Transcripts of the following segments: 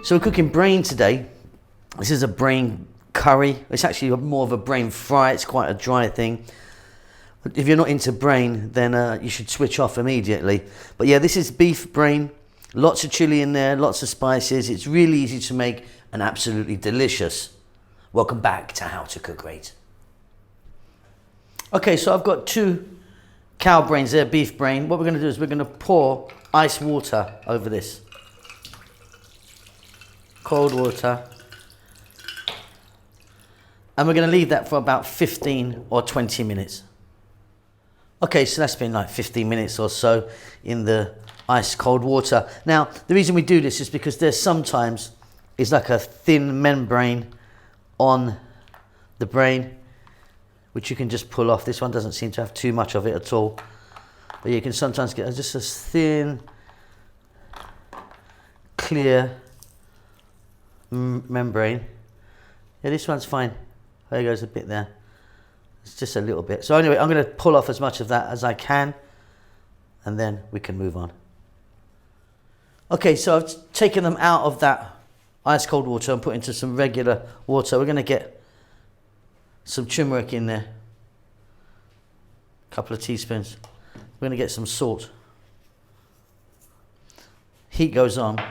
So we're cooking brain today. This is a brain curry. It's actually more of a brain fry. It's quite a dry thing. If you're not into brain, then you should switch off immediately. But yeah, this is beef brain. Lots of chili in there, lots of spices. It's really easy to make and absolutely delicious. Welcome back to How to Cook Great. Okay, so I've got 2 cow brains there, beef brain. What we're going to do is we're going to pour ice water over this. Cold water. And we're going to leave that for about 15 or 20 minutes. Okay, so that's been like 15 minutes or so in the ice cold water. Now, the reason we do this is because there's sometimes it's like a thin membrane on the brain, which you can just pull off. This one doesn't seem to have too much of it at all. But you can sometimes get just a thin, clear membrane. Yeah, this one's fine. There goes a bit there. It's just a little bit. So anyway, I'm going to pull off as much of that as I can, and then we can move on. Okay, so I've taken them out of that ice cold water and put into some regular water. We're going to get some turmeric in there. A couple of teaspoons. We're going to get some salt. Heat goes on.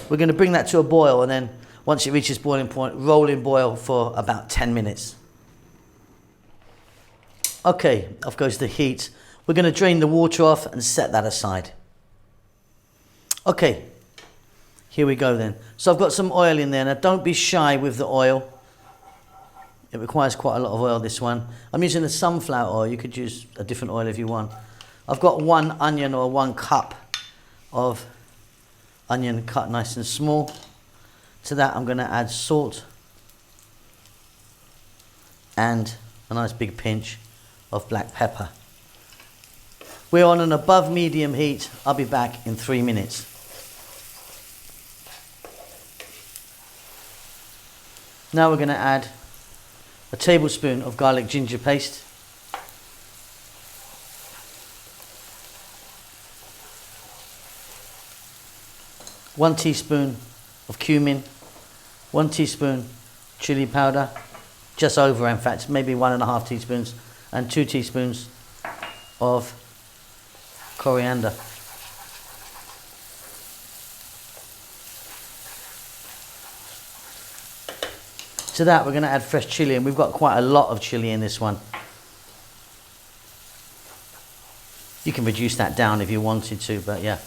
We're going to bring that to a boil, and then once it reaches boiling point, roll in boil for about 10 minutes. Okay, off goes the heat. We're going to drain the water off and set that aside. Okay, here we go then. So I've got some oil in there. Now don't be shy with the oil. It requires quite a lot of oil, this one. I'm using the sunflower oil. You could use a different oil if you want. I've got 1 onion or 1 cup of onion cut nice and small. To that I'm going to add salt and a nice big pinch of black pepper. We're on an above medium heat. I'll be back in 3 minutes. Now we're going to add a tablespoon of garlic ginger paste. One teaspoon of cumin. 1 teaspoon chili powder. Just over, in fact, maybe 1.5 teaspoons. And 2 teaspoons of coriander. To that we're going to add fresh chili, and we've got quite a lot of chili in this one. You can reduce that down if you wanted to, but yeah,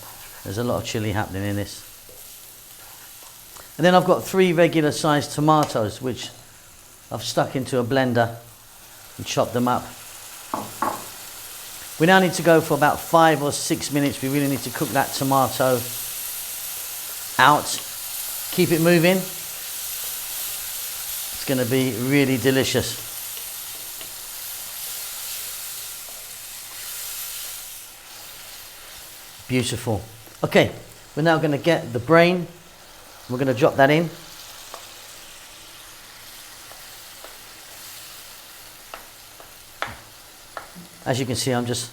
there's a lot of chili happening in this. And then I've got 3 regular sized tomatoes which I've stuck into a blender and chopped them up. We now need to go for about 5 or 6 minutes. We really need to cook that tomato out. Keep it moving. It's going to be really delicious. Beautiful. Okay, we're now going to get the brain. We're going to drop that in. As you can see, I'm just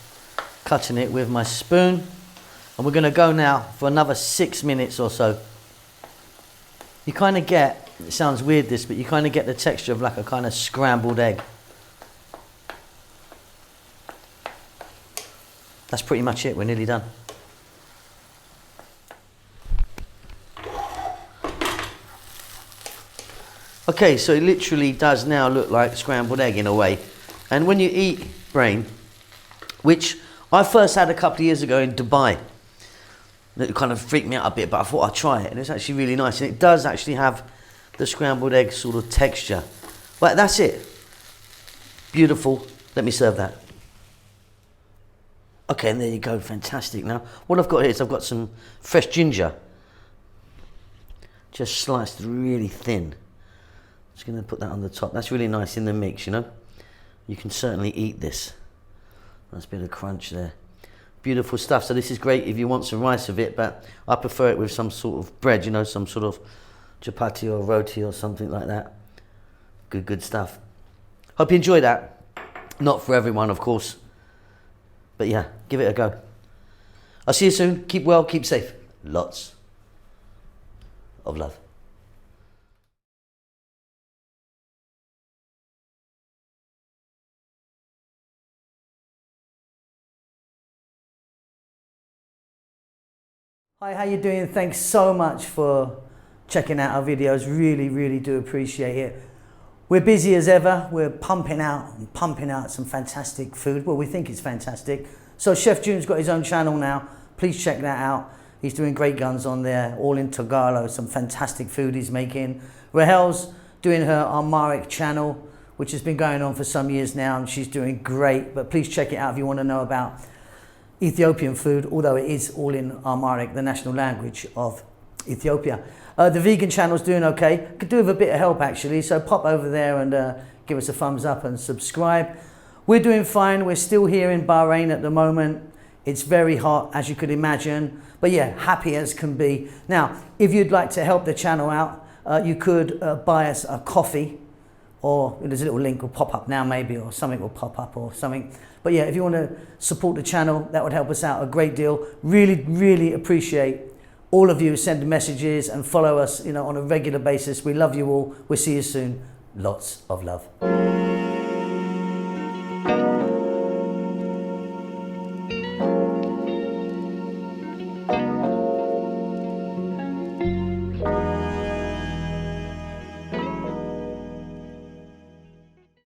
cutting it with my spoon. And we're going to go now for another 6 minutes or so. You kind of get, it sounds weird this, but you kind of get the texture of like a kind of scrambled egg. That's pretty much it. We're nearly done. Okay, so it literally does now look like scrambled egg in a way. And when you eat brain, which I first had a couple of years ago in Dubai, it kind of freaked me out a bit, but I thought I'd try it, and it's actually really nice. And it does actually have the scrambled egg sort of texture. But that's it. Beautiful. Let me serve that. Okay, and there you go. Fantastic. Now, what I've got here is I've got some fresh ginger, just sliced really thin. Just going to put that on the top. That's really nice in the mix, you know. You can certainly eat this. Nice bit of crunch there. Beautiful stuff. So this is great if you want some rice with it, but I prefer it with some sort of bread, you know, some sort of chapati or roti or something like that. Good stuff. Hope you enjoy that. Not for everyone, of course. But yeah, give it a go. I'll see you soon. Keep well, keep safe. Lots of love. Hi, how you doing? Thanks so much for checking out our videos. Really do appreciate it. We're busy as ever. We're pumping out some fantastic food. Well, we think it's fantastic. So Chef June's got his own channel now. Please check that out. He's doing great guns on there, all in Tagalog, some fantastic food he's making. Rahel's doing her TURMERIC channel, which has been going on for some years now, and she's doing great. But please check it out if you want to know about Ethiopian food, although it is all in Amharic, the national language of Ethiopia. The vegan channel's doing okay. Could do with a bit of help actually, so pop over there and give us a thumbs up and subscribe. We're doing fine. We're still here in Bahrain at the moment. It's very hot, as you could imagine, but yeah, happy as can be. Now, if you'd like to help the channel out, you could buy us a coffee, or there's a little link will pop up now maybe, or something will pop up or something. But yeah, if you want to support the channel, that would help us out a great deal. Really appreciate all of you who send messages and follow us, on a regular basis. We love you all. We'll see you soon. Lots of love.